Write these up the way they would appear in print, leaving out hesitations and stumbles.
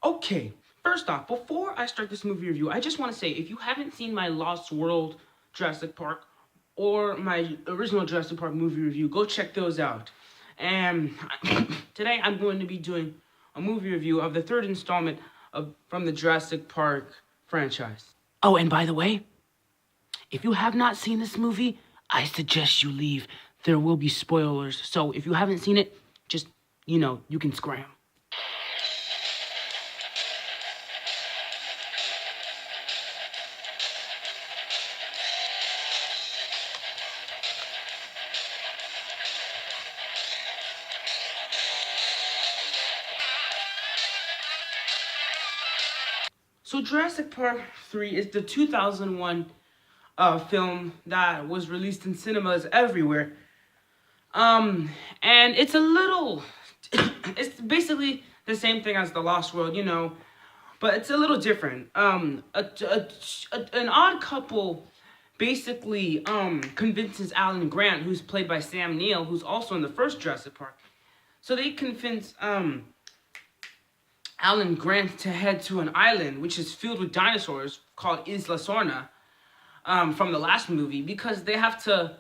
Okay, first off, before I start this movie review, I just want to say if you haven't seen my Lost World Jurassic Park or my original Jurassic Park movie review, go check those out. And today I'm going to be doing a movie review of the third installment from the Jurassic Park franchise. Oh, and by the way, if you have not seen this movie, I suggest you leave. There will be spoilers, so if you haven't seen it, just, you can scram. So Jurassic Park 3 is the 2001 film that was released in cinemas everywhere. And it's a little, it's basically the same thing as The Lost World, but it's a little different. An odd couple basically convinces Alan Grant, who's played by Sam Neill, who's also in the first Jurassic Park. So they convince Alan Grant to head to an island which is filled with dinosaurs called Isla Sorna from the last movie, because they have to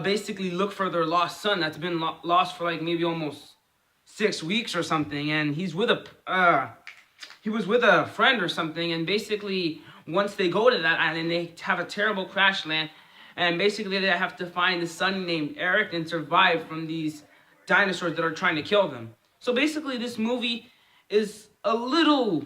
basically look for their lost son that's been lost for like maybe almost 6 weeks or something, and he was with a friend or something, and basically once they go to that island they have a terrible crash land, and basically they have to find the son named Eric and survive from these dinosaurs that are trying to kill them. So basically this movie is a little,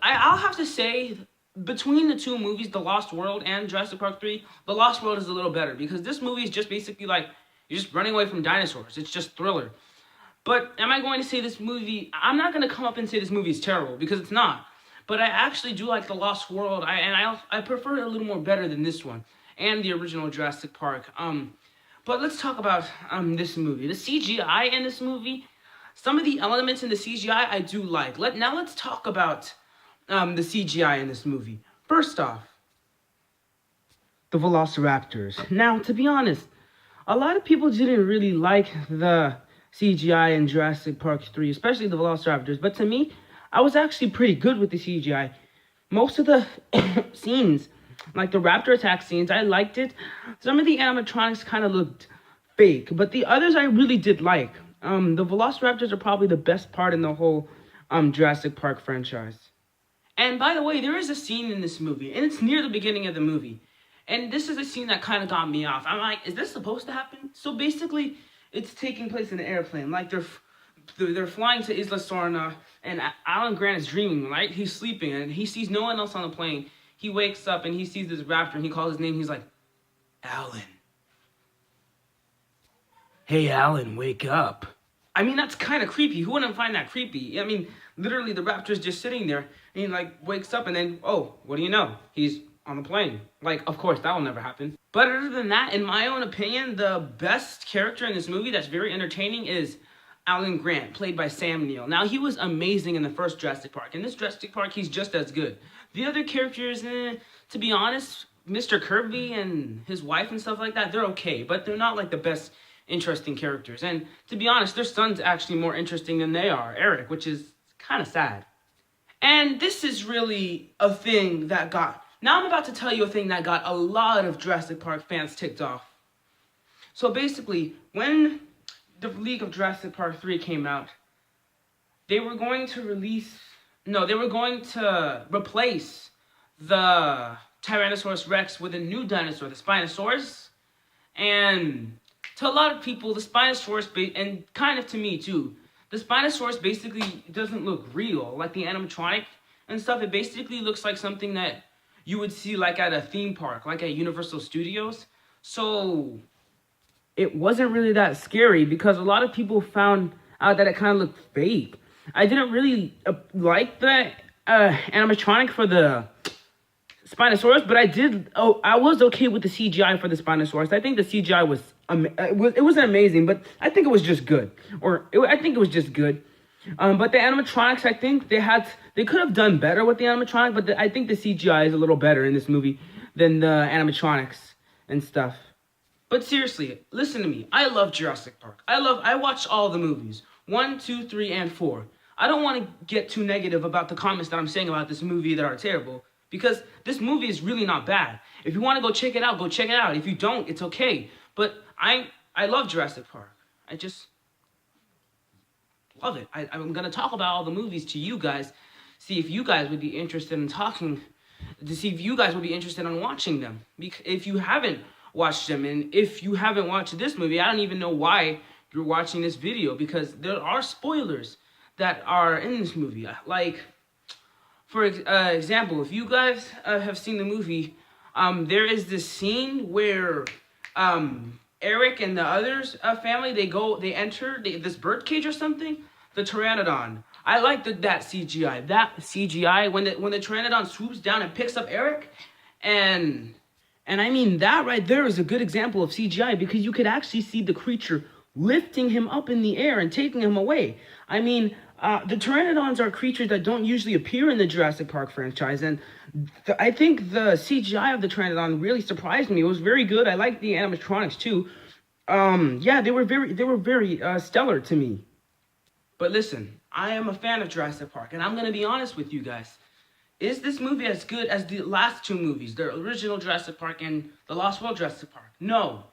I'll have to say, between the two movies, The Lost World and Jurassic Park 3, The Lost World is a little better, because this movie is just basically like, you're just running away from dinosaurs. It's just thriller. But am I going to say this movie, I'm not going to come up and say this movie is terrible, because it's not. But I actually do like The Lost World, I prefer it a little more better than this one, and the original Jurassic Park. But let's talk about this movie. The CGI in this movie, some of the elements in the CGI I do like. Now let's talk about the CGI in this movie. First off, the Velociraptors. Now, to be honest, a lot of people didn't really like the CGI in Jurassic Park 3, especially the Velociraptors. But to me, I was actually pretty good with the CGI. Most of the scenes, like the raptor attack scenes, I liked it. Some of the animatronics kind of looked fake, but the others I really did like. The Velociraptors are probably the best part in the whole Jurassic Park franchise. And by the way, there is a scene in this movie, and it's near the beginning of the movie. And this is a scene that kind of got me off. I'm like, is this supposed to happen? So basically, it's taking place in an airplane. Like, they're flying to Isla Sorna, and Alan Grant is dreaming, right? He's sleeping, and he sees no one else on the plane. He wakes up, and he sees this raptor, and he calls his name. He's like, Alan. Hey, Alan, wake up. I mean, that's kind of creepy. Who wouldn't find that creepy? I mean, literally, the raptor's just sitting there, and he, like, wakes up, and then, oh, what do you know? He's on the plane. Like, of course, that will never happen. But other than that, in my own opinion, the best character in this movie that's very entertaining is Alan Grant, played by Sam Neill. Now, he was amazing in the first Jurassic Park. In this Jurassic Park, he's just as good. The other characters, to be honest, Mr. Kirby and his wife and stuff like that, they're okay, but they're not, like, the best interesting characters. And to be honest, their son's actually more interesting than they are, Eric, which is kind of sad. And this is really a thing that got... Now I'm about to tell you a thing that got a lot of Jurassic Park fans ticked off. So basically, when the League of Jurassic Park 3 came out, they were going to replace the Tyrannosaurus Rex with a new dinosaur, the Spinosaurus. And to a lot of people, the Spinosaurus, and kind of to me too, the Spinosaurus basically doesn't look real, like the animatronic and stuff. It basically looks like something that you would see like at a theme park, like at Universal Studios. So it wasn't really that scary, because a lot of people found out that it kind of looked fake. I didn't really like the animatronic for the Spinosaurus, but I was okay with the CGI for the Spinosaurus. I think the CGI was it wasn't amazing, but I think it was just good. I think it was just good. But the animatronics, I think they could have done better with the animatronic, but I think the CGI is a little better in this movie than the animatronics and stuff. But seriously, listen to me. I love Jurassic Park. I watched all the movies. 1, 2, 3, and 4. I don't want to get too negative about the comments that I'm saying about this movie that are terrible, because this movie is really not bad. If you want to go check it out, go check it out. If you don't, it's okay. But I love Jurassic Park. I just love it. I'm gonna talk about all the movies to you guys, see if you guys would be interested in talking, to see if you guys would be interested in watching them. If you haven't watched them, and if you haven't watched this movie, I don't even know why you're watching this video, because there are spoilers that are in this movie. Like, for example, if you guys have seen the movie, there is this scene where Eric and the others family, they enter this bird cage or something, the Pteranodon. I like that CGI. That CGI when the Pteranodon swoops down and picks up Eric, and I mean, that right there is a good example of CGI, because you could actually see the creature lifting him up in the air and taking him away. I mean, the Pteranodons are creatures that don't usually appear in the Jurassic Park franchise, and I think the CGI of the Pteranodon really surprised me. It was very good. I liked the animatronics too. Yeah, they were very stellar to me. But listen, I am a fan of Jurassic Park, and I'm gonna be honest with you guys. Is this movie as good as the last two movies, the original Jurassic Park and the Lost World Jurassic Park? No.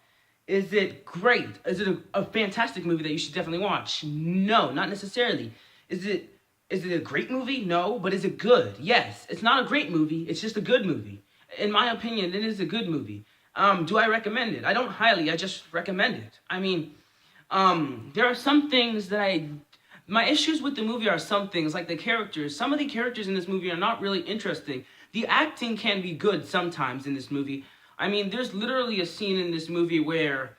Is it great? Is it a fantastic movie that you should definitely watch? No, not necessarily. Is it a great movie? No. But is it good? Yes. It's not a great movie. It's just a good movie. In my opinion, it is a good movie. Do I recommend it? I don't highly. I just recommend it. I mean, there are some things that my issues with the movie are some things, like the characters. Some of the characters in this movie are not really interesting. The acting can be good sometimes in this movie. I mean, there's literally a scene in this movie where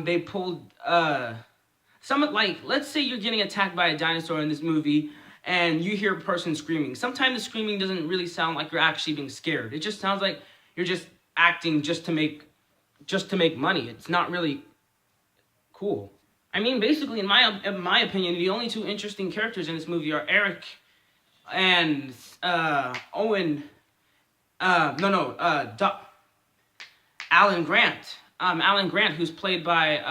they pulled let's say you're getting attacked by a dinosaur in this movie, and you hear a person screaming. Sometimes the screaming doesn't really sound like you're actually being scared. It just sounds like you're just acting just to make money. It's not really cool. I mean, basically, in my opinion, the only two interesting characters in this movie are Eric and Owen. Alan Grant. Alan Grant, who's played by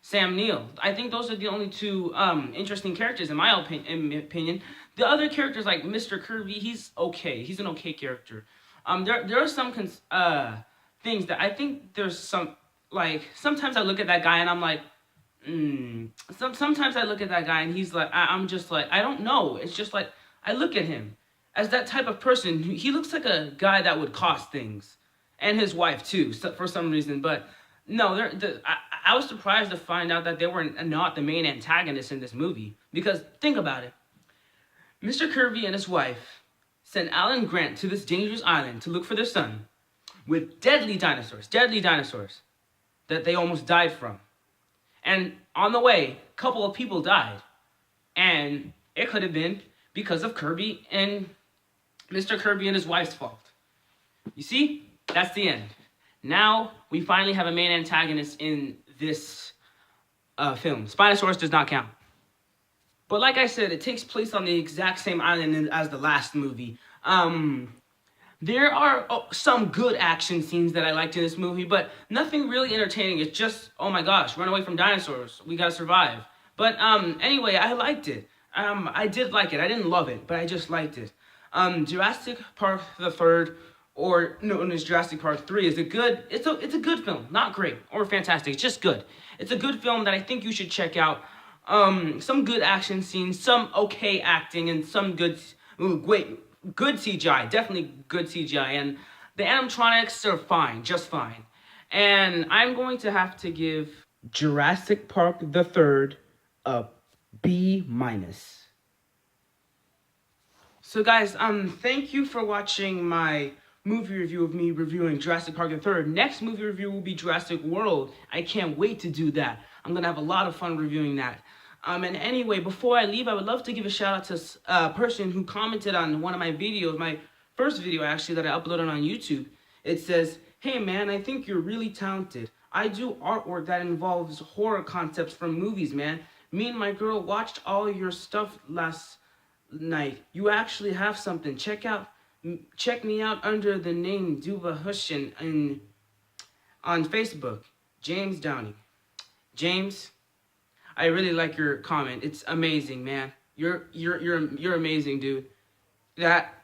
Sam Neill. I think those are the only two interesting characters in my opinion. The other characters, like Mr. Kirby, he's okay. He's an okay character. There are some things that I think there's some, like, sometimes I look at that guy and I'm like, Sometimes I look at that guy and he's like, I'm just like, I don't know. It's just like, I look at him as that type of person. He looks like a guy that would cost things. And his wife too, for some reason. But no, I was surprised to find out that they were not the main antagonists in this movie. Because think about it. Mr. Kirby and his wife sent Alan Grant to this dangerous island to look for their son with deadly dinosaurs that they almost died from. And on the way, a couple of people died. And it could have been because of Kirby and Mr. Kirby and his wife's fault. You see? That's the end. Now, we finally have a main antagonist in this film. Spinosaurus does not count. But like I said, it takes place on the exact same island as the last movie. There are some good action scenes that I liked in this movie, but nothing really entertaining. It's just, oh my gosh, run away from dinosaurs. We gotta survive. But anyway, I liked it. I did like it. I didn't love it, but I just liked it. Jurassic Park the Third, or known as Jurassic Park 3, is a good. It's a good film, not great or fantastic. It's just good. It's a good film that I think you should check out. Some good action scenes, some okay acting, and some good CGI. Definitely good CGI, and the animatronics are fine, just fine. And I'm going to have to give Jurassic Park the Third a B-. So guys, thank you for watching my movie review of me reviewing Jurassic Park the Third. Next movie review will be Jurassic World. I can't wait to do that. I'm gonna have a lot of fun reviewing that. And anyway, before I leave, I would love to give a shout out to a person who commented on one of my videos, my first video actually that I uploaded on YouTube. It says, "Hey man, I think you're really talented. I do artwork that involves horror concepts from movies, man. Me and my girl watched all your stuff last night. You actually have something. Check me out under the name Duba Hushin on Facebook, James Downey." James, I really like your comment. It's amazing, man. You're amazing, dude. That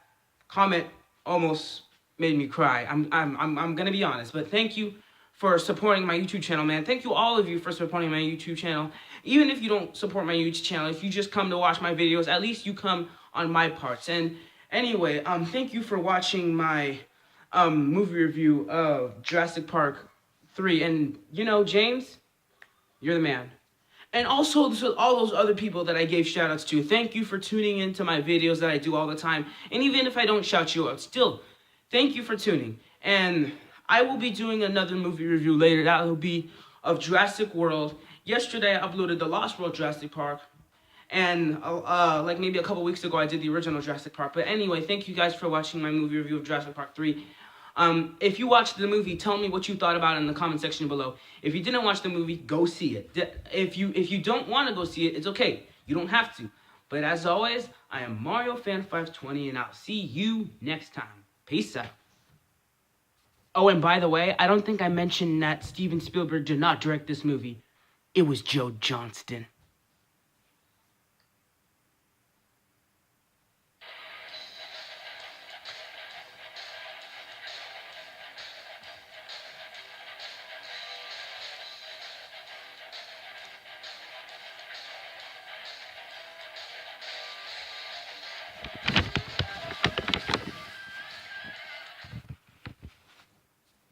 comment almost made me cry. I'm gonna be honest, but thank you for supporting my YouTube channel, man. Thank you, all of you, for supporting my YouTube channel. Even if you don't support my YouTube channel, if you just come to watch my videos, at least you come on my parts. And anyway, thank you for watching my movie review of Jurassic Park 3. And you know, James, you're the man. And also to all those other people that I gave shoutouts to, thank you for tuning into my videos that I do all the time. And even if I don't shout you out, still, thank you for tuning. And I will be doing another movie review later. That will be of Jurassic World. Yesterday I uploaded the Lost World Jurassic Park. And like maybe a couple weeks ago I did the original Jurassic Park. But anyway, thank you guys for watching my movie review of Jurassic Park 3. If you watched the movie, tell me what you thought about it in the comment section below. If you didn't watch the movie, go see it. If you don't want to go see it, it's okay. You don't have to. But as always, I am Mario Fan 520, and I'll see you next time. Peace out. Oh, and by the way, I don't think I mentioned that Steven Spielberg did not direct this movie. It was Joe Johnston.